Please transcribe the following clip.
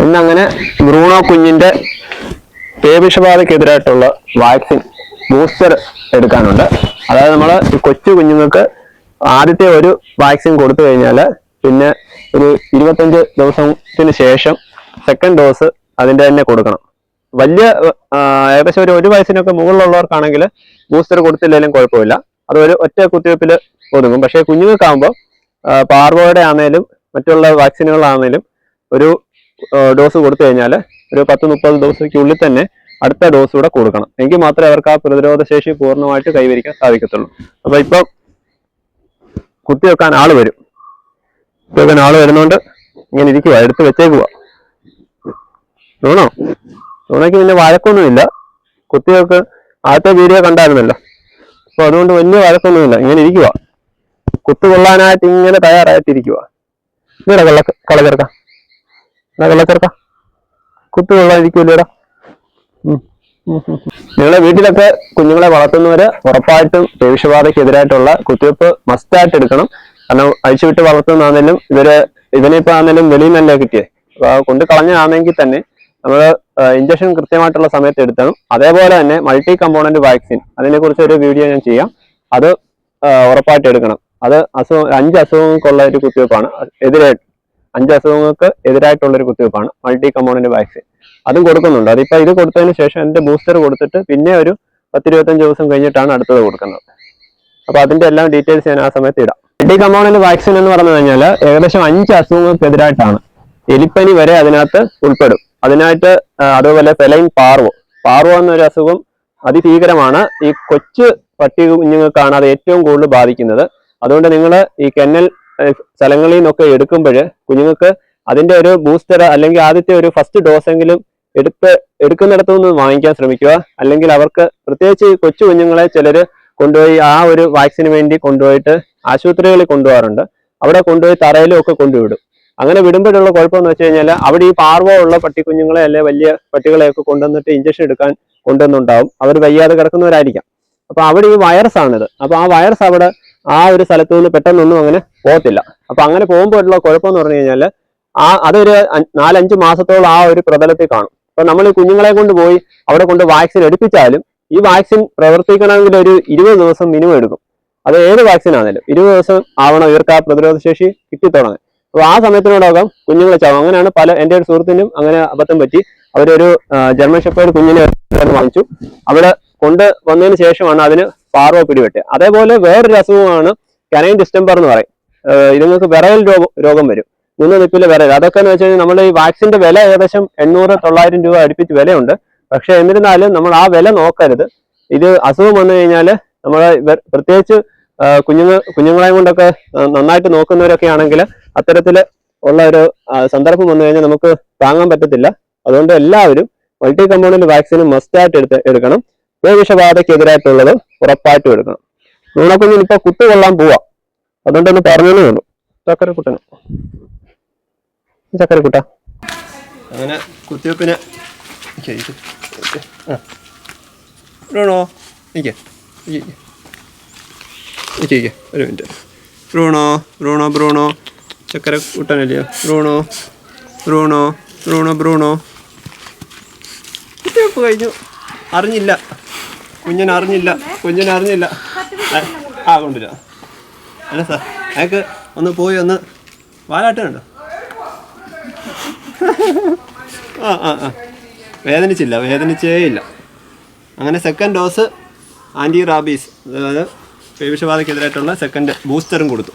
ഇന്നങ്ങനെ ബ്രൂണോ കുഞ്ഞിന്റെ പേവിഷബാധക്കെതിരായിട്ടുള്ള vaccine booster എടുക്കാനുണ്ട്. അതായത് നമ്മൾ കൊച്ചു കുഞ്ഞുങ്ങൾക്ക് ആദ്യത്തെ ഒരു വാക്സിൻ കൊടുത്തു കഴിഞ്ഞാൽ പിന്നെ ഒരു 25 ദിവസത്തിന് ശേഷം സെക്കൻഡ് ഡോസ് അതിൻ്റെ തന്നെ കൊടുക്കണം. വലിയ ഏകദേശം ഒരു വയസ്സിനൊക്കെ മുകളിലുള്ളവർക്കാണെങ്കിൽ ബൂസ്റ്റർ കൊടുത്തില്ലെങ്കിലും കുഴപ്പമില്ല, അത് ഒരു ഒറ്റ കുത്തിവയ്പ്പിൽ ഒതുങ്ങും. പക്ഷേ കുഞ്ഞുങ്ങൾക്കാകുമ്പോൾ പാർവോയുടെ ആണെങ്കിലും മറ്റുള്ള വാക്സിനുകളാണെങ്കിലും ഒരു ഡോസ് കൊടുത്തു കഴിഞ്ഞാൽ ഒരു 10-30 ദിവസത്തിനുള്ളിൽ തന്നെ അടുത്ത ഡോസ് കൂടെ കൊടുക്കണം. എങ്കിൽ മാത്രമേ അവർക്ക് ആ പ്രതിരോധ ശേഷി പൂർണ്ണമായിട്ട് കൈവരിക്കാൻ സാധിക്കത്തുള്ളൂ. അപ്പൊ ഇപ്പം കുത്തിവെക്കാൻ ആള് വരും. കുത്തിവെക്കാൻ ആള് വരുന്നോണ്ട് ഇങ്ങനെ ഇരിക്കുക, എടുത്ത് വെച്ചേക്കുക. ൂണയ്ക്ക് പിന്നെ വഴക്കൊന്നുമില്ല. കുത്തിവെക്ക് ആദ്യത്തെ വീഡിയോ കണ്ടായിരുന്നല്ലോ, അപ്പൊ അതുകൊണ്ട് വലിയ വഴക്കൊന്നുമില്ല. ഇങ്ങനെ ഇരിക്കുക, കുത്തുകൊള്ളാനായിട്ട് ഇങ്ങനെ തയ്യാറായിട്ടിരിക്കുക. ഇവിടെ കളച്ചെറുക്ക കുത്തുകൊള്ളാതിരിക്കൂല്ലേടാ. നിങ്ങളുടെ വീട്ടിലൊക്കെ കുഞ്ഞുങ്ങളെ വളർത്തുന്നവര് ഉറപ്പായിട്ടും പേവിഷബാധക്കെതിരായിട്ടുള്ള കുത്തിവെപ്പ് മസ്റ്റായിട്ട് എടുക്കണം. കാരണം അഴിച്ചുവിട്ട് വളർത്തുന്നതാണെങ്കിലും ഇവനിപ്പോ ആണെങ്കിലും വെളിയിൽ നിന്നല്ലേ കിട്ടിയേ. അപ്പൊ കൊണ്ട് കളഞ്ഞാണെങ്കിൽ തന്നെ നമ്മൾ ഇഞ്ചക്ഷൻ കൃത്യമായിട്ടുള്ള സമയത്ത് എടുത്തണം. അതേപോലെ തന്നെ മൾട്ടി കമ്പോണന്റ് വാക്സിൻ, അതിനെക്കുറിച്ച് ഒരു വീഡിയോ ഞാൻ ചെയ്യാം. അത് ഉറപ്പായിട്ട് എടുക്കണം. അത് 5 അസുഖങ്ങൾക്കുള്ള ഒരു കുത്തിവെപ്പാണ്. 5 അസുഖങ്ങൾക്ക് എതിരായിട്ടുള്ള ഒരു കുത്തിവെപ്പാണ് മൾട്ടി കമ്പോണന്റ് വാക്സിൻ. അതും കൊടുക്കുന്നുണ്ട്. അതിപ്പോൾ ഇത് കൊടുത്തതിന് ശേഷം എൻ്റെ ബൂസ്റ്റർ കൊടുത്തിട്ട് പിന്നെ ഒരു 10-25 ദിവസം കഴിഞ്ഞിട്ടാണ് അടുത്തത് കൊടുക്കുന്നത്. അപ്പൊ അതിന്റെ എല്ലാം ഡീറ്റെയിൽസ് ഞാൻ ആ സമയത്ത് ഇടാം. മൾട്ടി കമ്പോണന്റ് വാക്സിൻ എന്ന് പറഞ്ഞു കഴിഞ്ഞാൽ ഏകദേശം 5 അസുഖങ്ങൾക്കെതിരായിട്ടാണ്. എലിപ്പനി വരെ അതിനകത്ത് ഉൾപ്പെടും. അതിനായിട്ട് അതുപോലെ ഫെലൈൻ പാർവോ എന്നൊരു അസുഖം അതിഭീകരമാണ്. ഈ കൊച്ചു പട്ടി കുഞ്ഞുങ്ങൾക്കാണ് അത് ഏറ്റവും കൂടുതൽ ബാധിക്കുന്നത്. അതുകൊണ്ട് നിങ്ങൾ ഈ കെന്നൽ സ്ഥലങ്ങളിൽ നിന്നൊക്കെ എടുക്കുമ്പോൾ കുഞ്ഞുങ്ങൾക്ക് അതിന്റെ ഒരു ബൂസ്റ്റർ അല്ലെങ്കിൽ ആദ്യത്തെ ഒരു ഫസ്റ്റ് ഡോസ് എങ്കിലും എടുക്കുന്നിടത്തു നിന്ന് വാങ്ങിക്കാൻ ശ്രമിക്കുക. അല്ലെങ്കിൽ അവർക്ക് പ്രത്യേകിച്ച് ഈ കൊച്ചു കുഞ്ഞുങ്ങളെ ചിലർ കൊണ്ടുപോയി ആ ഒരു വാക്സിന് വേണ്ടി കൊണ്ടുപോയിട്ട് ആശുപത്രികളിൽ കൊണ്ടുപോകാറുണ്ട്. അവിടെ കൊണ്ടുപോയി തറയിലും ഒക്കെ കൊണ്ടുവിടും. അങ്ങനെ വിടുമ്പോഴുള്ള കുഴപ്പമെന്ന് വെച്ച് കഴിഞ്ഞാൽ അവിടെ ഈ പാർവോ ഉള്ള പട്ടിക്കുഞ്ഞുങ്ങളെ അല്ലെ വലിയ പട്ടികളെയൊക്കെ കൊണ്ടുവന്നിട്ട് ഇഞ്ചക്ഷൻ എടുക്കാൻ കൊണ്ടുവന്നുണ്ടാവും. അവർ വയ്യാതെ കിടക്കുന്നവരായിരിക്കാം. അപ്പൊ അവിടെ ഈ വൈറസ് ആണിത്. അപ്പൊ ആ വൈറസ് അവിടെ ആ ഒരു സ്ഥലത്തു നിന്ന് പെട്ടെന്നൊന്നും അങ്ങനെ പോകത്തില്ല. അപ്പൊ അങ്ങനെ പോകുമ്പോഴുള്ള കുഴപ്പമെന്ന് പറഞ്ഞു കഴിഞ്ഞാൽ അതൊരു 4-5 മാസത്തോളം ആ ഒരു പ്രതലത്തിൽ കാണും. അപ്പൊ നമ്മൾ ഈ കുഞ്ഞുങ്ങളെ കൊണ്ട് പോയി അവിടെ കൊണ്ട് വാക്സിൻ എടുപ്പിച്ചാലും ഈ വാക്സിൻ പ്രവർത്തിക്കണമെങ്കിൽ ഒരു 20 ദിവസം മിനിമം എടുക്കും. അത് ഏത് വാക്സിൻ ആണെങ്കിലും 20 ദിവസം ആവണം ഇവർക്ക് ആ പ്രതിരോധ ശേഷി കിട്ടിത്തുടങ്ങാൻ. അപ്പൊ ആ സമയത്തിനോടകം കുഞ്ഞുങ്ങളെ ചാവും. അങ്ങനെയാണ് എൻ്റെ ഒരു സുഹൃത്തിനും അങ്ങനെ അബദ്ധം പറ്റി. അവരൊരു ജർമ്മൻ ഷെപ്പേർഡ് കുഞ്ഞിനെ വാങ്ങിച്ചു. അവിടെ കൊണ്ട് വന്നതിന് ശേഷമാണ് അതിന് പാർവോ പിടിപെട്ടത്. അതേപോലെ വേറൊരു അസുഖമാണ് കനൈൻ ഡിസ്റ്റംബർ എന്ന് പറയും. ഇതുങ്ങൾക്ക് വിറയൽ രോഗം വരും. 3 നിപ്പിലെ വിറയൽ. അതൊക്കെ എന്ന് വെച്ച് കഴിഞ്ഞാൽ നമ്മൾ ഈ വാക്സിന്റെ വില ഏകദേശം 800-900 രൂപ അടുപ്പിച്ച് വിലയുണ്ട്. പക്ഷെ എന്നിരുന്നാലും നമ്മൾ ആ വില നോക്കരുത്. ഇത് അസുഖം വന്നു കഴിഞ്ഞാൽ നമ്മളെ പ്രത്യേകിച്ച് കുഞ്ഞുങ്ങളെ കൊണ്ടൊക്കെ നന്നായിട്ട് നോക്കുന്നവരൊക്കെ ആണെങ്കിൽ അത്തരത്തിൽ ഉള്ള ഒരു സന്ദർഭം വന്നു കഴിഞ്ഞാൽ നമുക്ക് താങ്ങാൻ പറ്റത്തില്ല. അതുകൊണ്ട് എല്ലാവരും മൾട്ടി കമ്പോണന്റ് വാക്സിന് മസ്റ്റായിട്ട് എടുക്കണം. പേവിഷബാധക്കെതിരായിട്ടുള്ളത് ഉറപ്പായിട്ടും എടുക്കണം. നുണക്കുഞ്ഞിന് ഇപ്പൊ കുത്തുകൊള്ളാൻ പോവാം. അതുകൊണ്ടൊന്ന് പറഞ്ഞതേ ഉള്ളൂ. ചക്കരക്കുട്ട അങ്ങനെ കുത്തിവെപ്പിന് ബ്രൂണോ ഒരു മിനിറ്റ്. ബ്രൂണോ ചക്കരക്കുട്ടനല്ലയോ? ബ്രൂണോ കുത്തിവെപ്പ് കഴിഞ്ഞു. അറിഞ്ഞില്ല. കുഞ്ഞിനറിഞ്ഞില്ല. കൊണ്ടുവരാ. അല്ല സാർ, അയാൾക്ക് ഒന്ന് പോയി ഒന്ന് വാലാട്ടുന്നുണ്ടോ? വേദനിച്ചേ ഇല്ല. അങ്ങനെ സെക്കൻഡ് ഡോസ് ആൻറ്റി റാബീസ്, അതായത് പേവിഷബാധക്കെതിരായിട്ടുള്ള സെക്കൻഡ് ബൂസ്റ്ററും കൊടുത്തു.